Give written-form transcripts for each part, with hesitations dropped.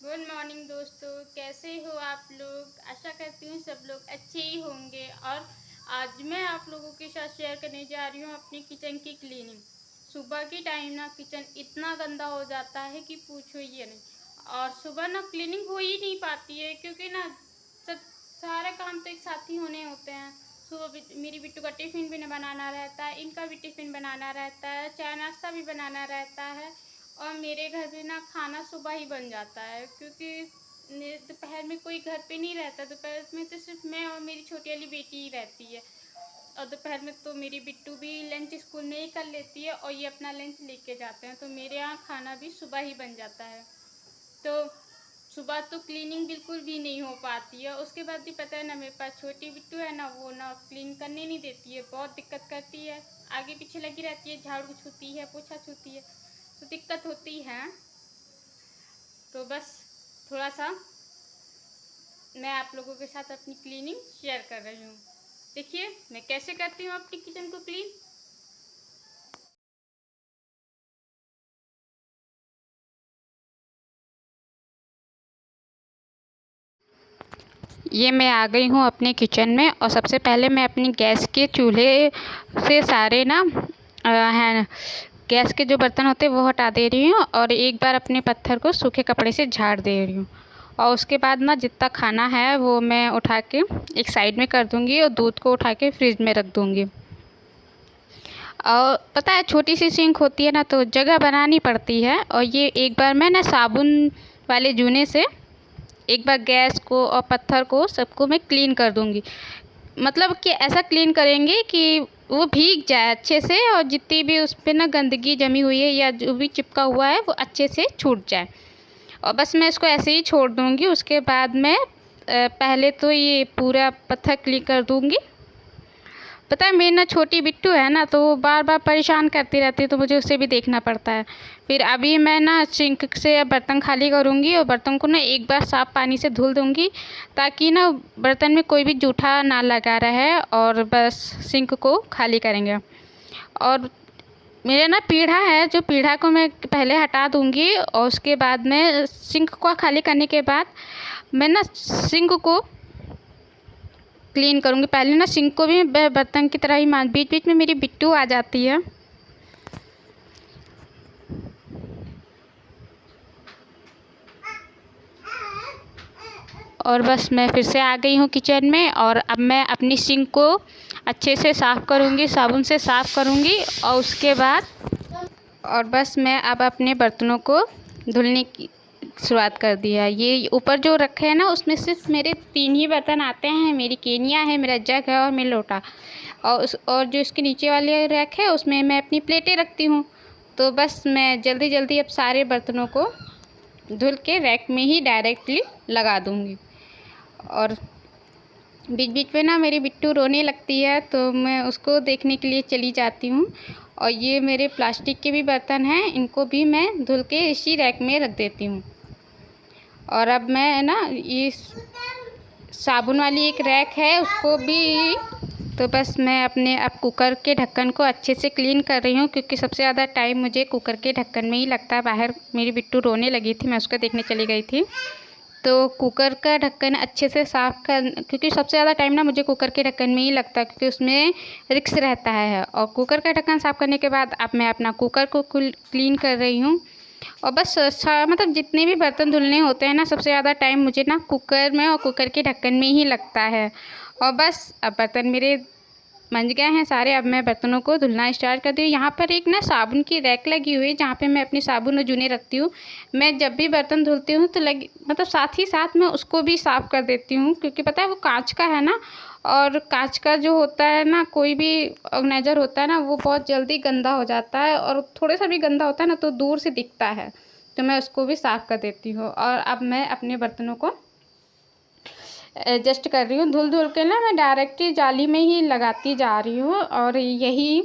Good morning दोस्तों, कैसे हो आप लोग। आशा करती हूँ सब लोग अच्छे ही होंगे। और आज मैं आप लोगों के साथ शेयर करने जा रही हूँ अपनी किचन की क्लीनिंग। सुबह के टाइम ना किचन इतना गंदा हो जाता है कि पूछो ये नहीं। और सुबह ना क्लीनिंग हो ही नहीं पाती है क्योंकि ना सब सारे काम तो एक साथ ही होने होते हैं। सुबह मेरी बिट्टू का टिफ़िन भी बनाना रहता है, इनका भी टिफ़िन बनाना रहता है, चाय नाश्ता भी बनाना रहता है। और मेरे घर पे ना खाना सुबह ही बन जाता है क्योंकि दोपहर में कोई घर पे नहीं रहता। दोपहर में तो सिर्फ मैं और मेरी छोटी वाली बेटी ही रहती है। और दोपहर में तो मेरी बिट्टू भी लंच स्कूल में ही कर लेती है और ये अपना लंच लेके जाते हैं, तो मेरे यहाँ खाना भी सुबह ही बन जाता है। तो सुबह तो क्लीनिंग बिल्कुल भी नहीं हो पाती है। उसके बाद भी पता है ना, मेरे पास छोटी बिट्टू है ना, वो ना क्लीन करने नहीं देती है, बहुत दिक्कत करती है। आगे पीछे लगी रहती है, झाड़ू छूती है, पोछा छूती है, तो दिक्कत होती है। तो बस थोड़ा सा मैं आप लोगों के साथ अपनी क्लीनिंग शेयर कर रही हूँ। देखिए मैं कैसे करती हूँ अपनी किचन को क्लीन। ये मैं आ गई हूँ अपने किचन में और सबसे पहले मैं अपनी गैस के चूल्हे से सारे ना है गैस के जो बर्तन होते हैं वो हटा दे रही हूँ और एक बार अपने पत्थर को सूखे कपड़े से झाड़ दे रही हूँ। और उसके बाद ना जितना खाना है वो मैं उठा के एक साइड में कर दूँगी और दूध को उठा के फ्रिज में रख दूँगी। और पता है छोटी सी सिंक होती है ना, तो जगह बनानी पड़ती है। और ये एक बार मैं ना साबुन वाले जूने से एक बार गैस को और पत्थर को सबको मैं क्लीन कर दूँगी। मतलब कि ऐसा क्लीन करेंगे कि वो भीग जाए अच्छे से और जितनी भी उस पे ना गंदगी जमी हुई है या जो भी चिपका हुआ है वो अच्छे से छूट जाए। और बस मैं इसको ऐसे ही छोड़ दूँगी। उसके बाद मैं पहले तो ये पूरा पत्थर क्लीन कर दूँगी। पता है मेरी ना छोटी बिट्टू है ना, तो वो बार बार परेशान करती रहती है, तो मुझे उसे भी देखना पड़ता है। फिर अभी मैं ना सिंक से बर्तन खाली करूँगी और बर्तन को ना एक बार साफ़ पानी से धुल दूँगी ताकि ना बर्तन में कोई भी जूठा ना लगा रहे। और बस सिंक को खाली करेंगे। और मेरे ना पीढ़ा है, जो पीढ़ा को मैं पहले हटा दूँगी और उसके बाद में सिंक को खाली करने के बाद मैं ना सिंक को क्लीन करूँगी। पहले ना सिंक को भी बर्तन की तरह ही मांज, बीच बीच में मेरी बिट्टू आ जाती है। और बस मैं फिर से आ गई हूँ किचन में और अब मैं अपनी सिंक को अच्छे से साफ़ करूँगी, साबुन से साफ़ करूँगी। और उसके बाद और बस मैं अब अपने बर्तनों को धुलने की शुरुआत कर दी है। ये ऊपर जो रखे हैं ना उसमें सिर्फ मेरे 3 ही बर्तन आते हैं, मेरी केनिया है, मेरा जग है और मेरा लोटा। और जो इसके नीचे वाले रैक है उसमें मैं अपनी प्लेटें रखती हूँ। तो बस मैं जल्दी जल्दी अब सारे बर्तनों को धुल के रैक में ही डायरेक्टली लगा दूँगी। और बीच बीच में ना मेरी बिट्टू रोने लगती है तो मैं उसको देखने के लिए चली जाती हूँ। और ये मेरे प्लास्टिक के भी बर्तन हैं, इनको भी मैं धुल के इसी रैक में रख देती हूँ। और अब मैं ना ये साबुन वाली एक रैक है उसको भी, तो बस मैं अपने अब कुकर के ढक्कन को अच्छे से क्लीन कर रही हूँ क्योंकि सबसे ज़्यादा टाइम मुझे कुकर के ढक्कन में ही लगता है। बाहर मेरी बिट्टू रोने लगी थी, मैं उसको देखने चली गई थी। तो कुकर का ढक्कन अच्छे से साफ़ कर, क्योंकि सबसे ज़्यादा टाइम ना मुझे कुकर के ढक्कन में ही लगता है क्योंकि उसमें रिक्स रहता है। और कुकर का ढक्कन साफ़ करने के बाद अब मैं अपना कुकर को क्लीन कर रही हूँ। और बस मतलब जितने भी बर्तन धुलने होते हैं ना, सबसे ज़्यादा टाइम मुझे ना कुकर में और कुकर के ढक्कन में ही लगता है। और बस अब बर्तन मेरे मंज गए हैं सारे, अब मैं बर्तनों को धुलना स्टार्ट कर दी हूँ। यहाँ पर एक ना साबुन की रैक लगी हुई है जहाँ पे मैं अपनी साबुन और जूने रखती हूँ। मैं जब भी बर्तन धुलती हूँ तो मतलब साथ ही साथ मैं उसको भी साफ़ कर देती हूँ क्योंकि पता है वो कांच का है ना। और कांच का जो होता है ना, कोई भी ऑर्गेनाइजर होता है ना, वो बहुत जल्दी गंदा हो जाता है और थोड़ा सा भी गंदा होता है ना तो दूर से दिखता है। तो मैं उसको भी साफ़ कर देती हूँ। और अब मैं अपने बर्तनों को एडजस्ट कर रही हूँ, धुल धुल के ना मैं डायरेक्टली जाली में ही लगाती जा रही हूँ। और यही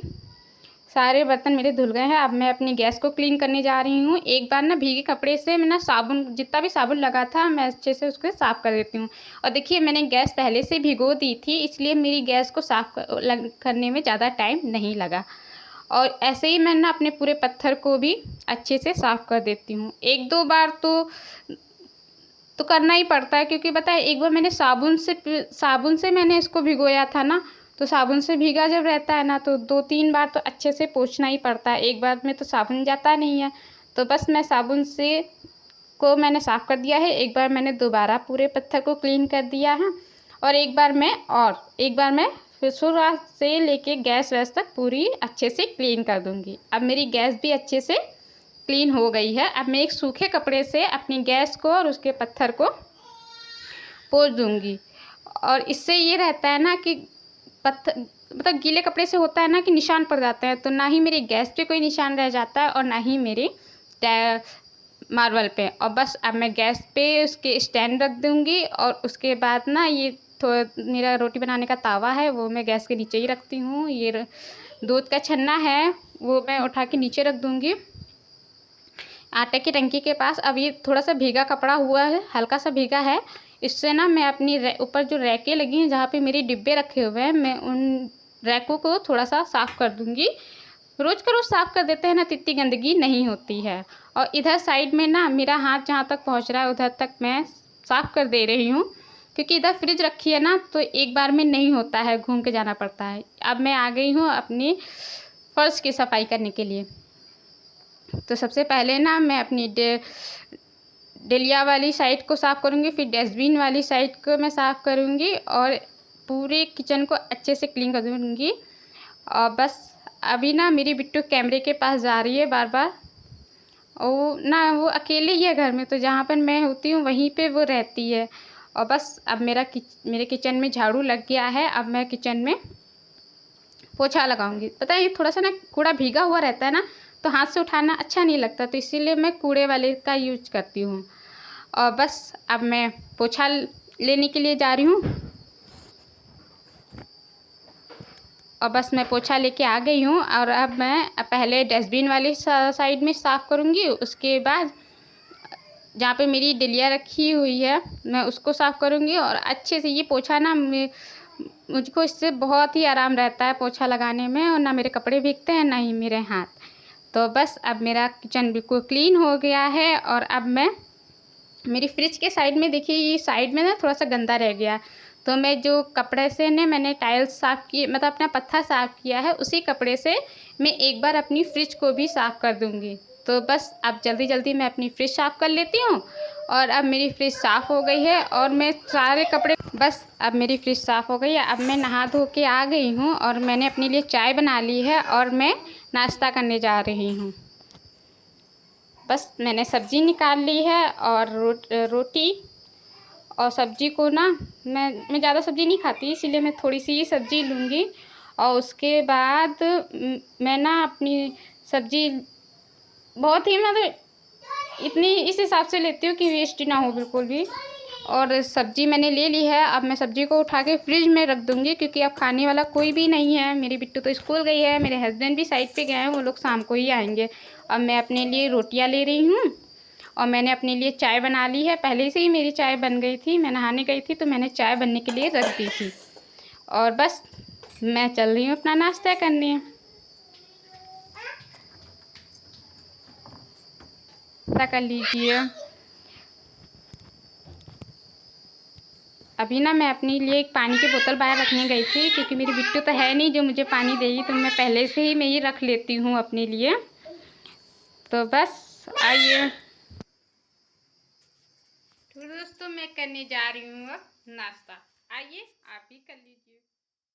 सारे बर्तन मेरे धुल गए हैं। अब मैं अपनी गैस को क्लीन करने जा रही हूँ। एक बार ना भीगे कपड़े से मैं ना साबुन, जितना भी साबुन लगा था मैं अच्छे से उसको साफ़ कर देती हूँ। और देखिए मैंने गैस पहले से भिगो दी थी, इसलिए मेरी गैस को साफ़ करने में ज़्यादा टाइम नहीं लगा। और ऐसे ही मैं ना अपने पूरे पत्थर को भी अच्छे से साफ़ कर देती हूँ। एक दो बार तो तो करना ही पड़ता है, क्योंकि बताए एक बार मैंने साबुन से मैंने इसको भिगोया था ना, तो साबुन से भीगा जब रहता है ना तो 2-3 बार तो अच्छे से पोंछना ही पड़ता है, एक बार में तो साबुन जाता नहीं है। तो बस मैं साबुन से को मैंने साफ़ कर दिया है, एक बार मैंने दोबारा पूरे पत्थर को क्लीन कर दिया है, और एक बार मैं फिर शुरुआत से लेके गैस वैस तक पूरी अच्छे से क्लीन कर दूँगी। अब मेरी गैस भी अच्छे से क्लीन हो गई है। अब मैं एक सूखे कपड़े से अपनी गैस को और उसके पत्थर को पोंछ दूँगी। और इससे ये रहता है ना कि पत्थर मतलब गीले कपड़े से होता है ना कि निशान पड़ जाते हैं, तो ना ही मेरी गैस पे कोई निशान रह जाता है और ना ही मेरे मार्बल पे। और बस अब मैं गैस पे उसके स्टैंड रख दूँगी, और उसके बाद ना ये मेरा रोटी बनाने का तवा है वो मैं गैस के नीचे ही रखती हूँ। ये दूध का छन्ना है वो मैं उठा के नीचे रख दूँगी आटे की टंकी के पास। अब ये थोड़ा सा भीगा कपड़ा हुआ है, हल्का सा भीगा है, इससे ना मैं अपनी ऊपर जो रैकें लगी हैं जहाँ पे मेरे डिब्बे रखे हुए हैं, मैं उन रैकों को थोड़ा सा साफ़ कर दूँगी। रोज़ का रोज़ साफ़ कर देते हैं ना तो इतनी गंदगी नहीं होती है। और इधर साइड में ना मेरा हाथ जहाँ तक पहुँच रहा है उधर तक मैं साफ़ कर दे रही हूँ, क्योंकि इधर फ्रिज रखी है ना तो एक बार में नहीं होता है, घूम के जाना पड़ता है। अब मैं आ गई हूँ अपनी फ़र्श की सफाई करने के लिए। तो सबसे पहले ना मैं अपनी डलिया वाली साइड को साफ़ करूँगी, फिर डस्टबिन वाली साइड को मैं साफ़ करूँगी और पूरे किचन को अच्छे से क्लीन कर दूँगी। और बस अभी ना मेरी बिट्टू कैमरे के पास जा रही है बार बार, और वो अकेले ही है घर में, तो जहाँ पर मैं होती हूँ वहीं पे वो रहती है। और बस अब मेरे किचन में झाड़ू लग गया है, अब मैं किचन में पोछा लगाऊंगी। पता है ये थोड़ा सा ना कूड़ा भीगा हुआ रहता है ना तो हाथ से उठाना अच्छा नहीं लगता, तो इसीलिए मैं कूड़े वाले का यूज करती हूँ। और बस अब मैं पोछा लेने के लिए जा रही हूँ, और बस मैं पोछा लेके आ गई हूँ। और अब मैं पहले डस्टबिन वाली साइड में साफ़ करूँगी, उसके बाद जहाँ पे मेरी डलिया रखी हुई है मैं उसको साफ़ करूँगी। और अच्छे से ये पोछा ना मुझको इससे बहुत ही आराम रहता है पोछा लगाने में, और ना मेरे कपड़े भीगते हैं ना ही मेरे हाथ। तो बस अब मेरा किचन बिल्कुल क्लीन हो गया है। और अब मैं मेरी फ्रिज के साइड में देखिए, ये साइड में ना थोड़ा सा गंदा रह गया, तो मैं जो कपड़े से ने मैंने टाइल्स साफ़ की मतलब अपना पत्थर साफ़ किया है उसी कपड़े से मैं एक बार अपनी फ्रिज को भी साफ़ कर दूँगी। तो बस अब जल्दी जल्दी मैं अपनी फ्रिज साफ़ कर लेती हूँ। और अब मेरी फ्रिज साफ़ हो गई है और मैं सारे कपड़े बस अब मेरी फ्रिज साफ़ हो गई है। अब मैं नहा धो के आ गई हूँ और मैंने अपने लिए चाय बना ली है और मैं नाश्ता करने जा रही हूँ। बस मैंने सब्ज़ी निकाल ली है और रोटी और सब्ज़ी को ना मैं ज़्यादा सब्ज़ी नहीं खाती, इसीलिए मैं थोड़ी सी ही सब्ज़ी लूँगी। और उसके बाद मैं ना अपनी सब्ज़ी बहुत ही मतलब इतनी इस हिसाब से लेती हूँ कि वेस्ट ना हो बिल्कुल भी। और सब्ज़ी मैंने ले ली है, अब मैं सब्ज़ी को उठा के फ्रिज में रख दूँगी, क्योंकि अब खाने वाला कोई भी नहीं है। मेरी बिट्टू तो स्कूल गई है, मेरे हस्बैंड भी साइड पे गए हैं, वो लोग शाम को ही आएंगे। अब मैं अपने लिए रोटियां ले रही हूँ और मैंने अपने लिए चाय बना ली है। पहले से ही मेरी चाय बन गई थी, मैं नहाने गई थी तो मैंने चाय बनने के लिए रख दी थी। और बस मैं चल रही हूँ अपना नाश्ता करने। नाश्ता कर लीजिए। अभी ना मैं अपने लिए एक पानी की बोतल बाहर रखने गई थी, क्योंकि मेरी बिट्टू तो है नहीं जो मुझे पानी देगी, तो मैं पहले से ही मैं ये रख लेती हूँ अपने लिए। तो बस आइए तो दोस्तों मैं करने जा रही हूँ अब नाश्ता, आइए आप भी कर लीजिए।